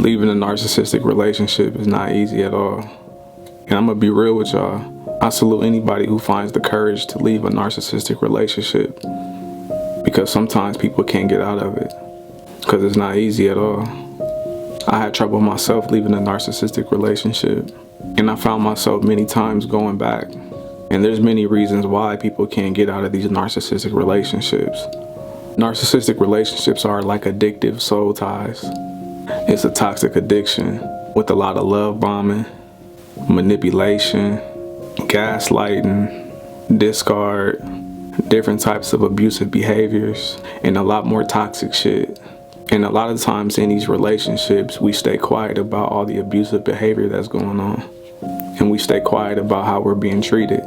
Leaving a narcissistic relationship is not easy at all. And I'm gonna be real with y'all. I salute anybody who finds the courage to leave a narcissistic relationship, because sometimes people can't get out of it, because it's not easy at all. I had trouble myself leaving a narcissistic relationship, and I found myself many times going back. And there's many reasons why people can't get out of these narcissistic relationships. Narcissistic relationships are like addictive soul ties. It's a toxic addiction with a lot of love bombing, manipulation, gaslighting, discard, different types of abusive behaviors, and a lot more toxic shit. And a lot of times in these relationships, we stay quiet about all the abusive behavior that's going on. And we stay quiet about how we're being treated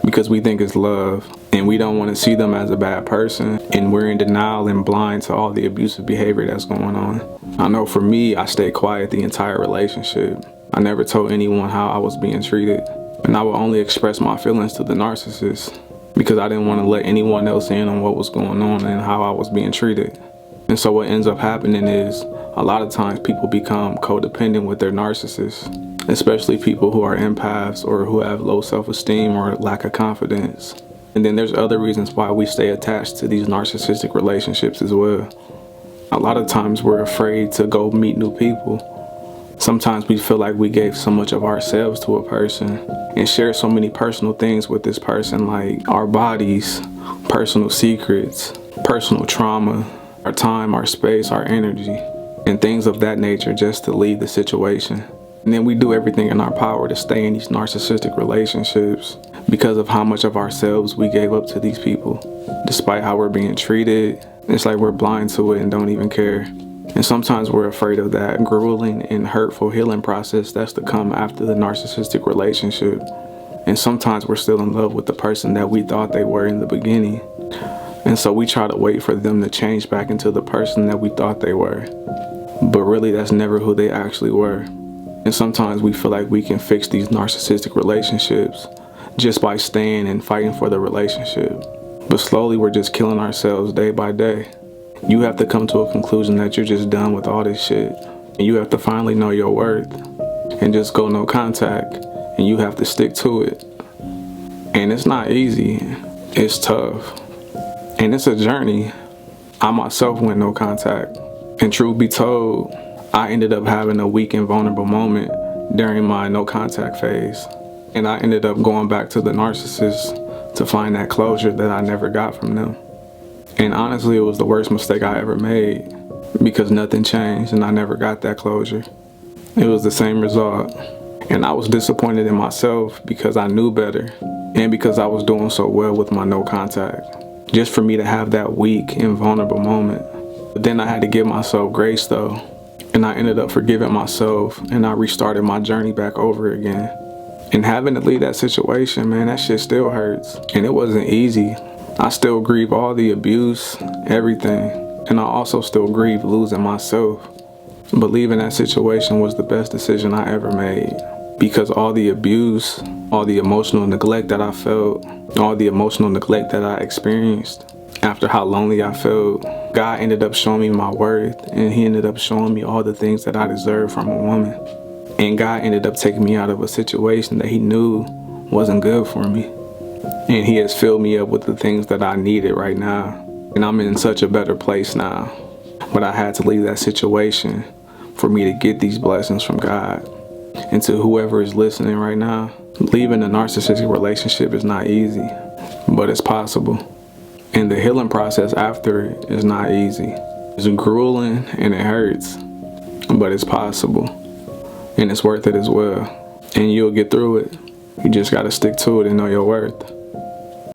because we think it's love, and we don't want to see them as a bad person, and we're in denial and blind to all the abusive behavior that's going on. I know for me, I stayed quiet the entire relationship. I never told anyone how I was being treated, and I would only express my feelings to the narcissist because I didn't want to let anyone else in on what was going on and how I was being treated. And so what ends up happening is a lot of times people become codependent with their narcissist, especially people who are empaths or who have low self-esteem or lack of confidence. And then there's other reasons why we stay attached to these narcissistic relationships as well. A lot of times we're afraid to go meet new people. Sometimes we feel like we gave so much of ourselves to a person and share so many personal things with this person, like our bodies, personal secrets, personal trauma, our time, our space, our energy, and things of that nature just to leave the situation. And then we do everything in our power to stay in these narcissistic relationships because of how much of ourselves we gave up to these people. Despite how we're being treated, it's like we're blind to it and don't even care. And sometimes we're afraid of that grueling and hurtful healing process that's to come after the narcissistic relationship. And sometimes we're still in love with the person that we thought they were in the beginning. And so we try to wait for them to change back into the person that we thought they were. But really, that's never who they actually were. And sometimes we feel like we can fix these narcissistic relationships just by staying and fighting for the relationship. But slowly we're just killing ourselves day by day. You have to come to a conclusion that you're just done with all this shit. And you have to finally know your worth and just go no contact. And you have to stick to it. And it's not easy. It's tough. And it's a journey. I myself went no contact. And truth be told, I ended up having a weak and vulnerable moment during my no contact phase. And I ended up going back to the narcissist to find that closure that I never got from them. And honestly, it was the worst mistake I ever made because nothing changed and I never got that closure. It was the same result. And I was disappointed in myself because I knew better and because I was doing so well with my no contact. Just for me to have that weak and vulnerable moment. But then I had to give myself grace though. And I ended up forgiving myself and I restarted my journey back over again. And having to leave that situation, man, that shit still hurts. And it wasn't easy. I still grieve all the abuse, everything. And I also still grieve losing myself. But leaving that situation was the best decision I ever made. Because all the abuse, all the emotional neglect that I felt, all the emotional neglect that I experienced, after how lonely I felt, God ended up showing me my worth, and he ended up showing me all the things that I deserve from a woman. And God ended up taking me out of a situation that he knew wasn't good for me. And he has filled me up with the things that I needed right now. And I'm in such a better place now. But I had to leave that situation for me to get these blessings from God. And to whoever is listening right now, leaving a narcissistic relationship is not easy, but it's possible. And the healing process after it is not easy. It's grueling and it hurts, but it's possible. And it's worth it as well. And you'll get through it. You just gotta stick to it and know your worth.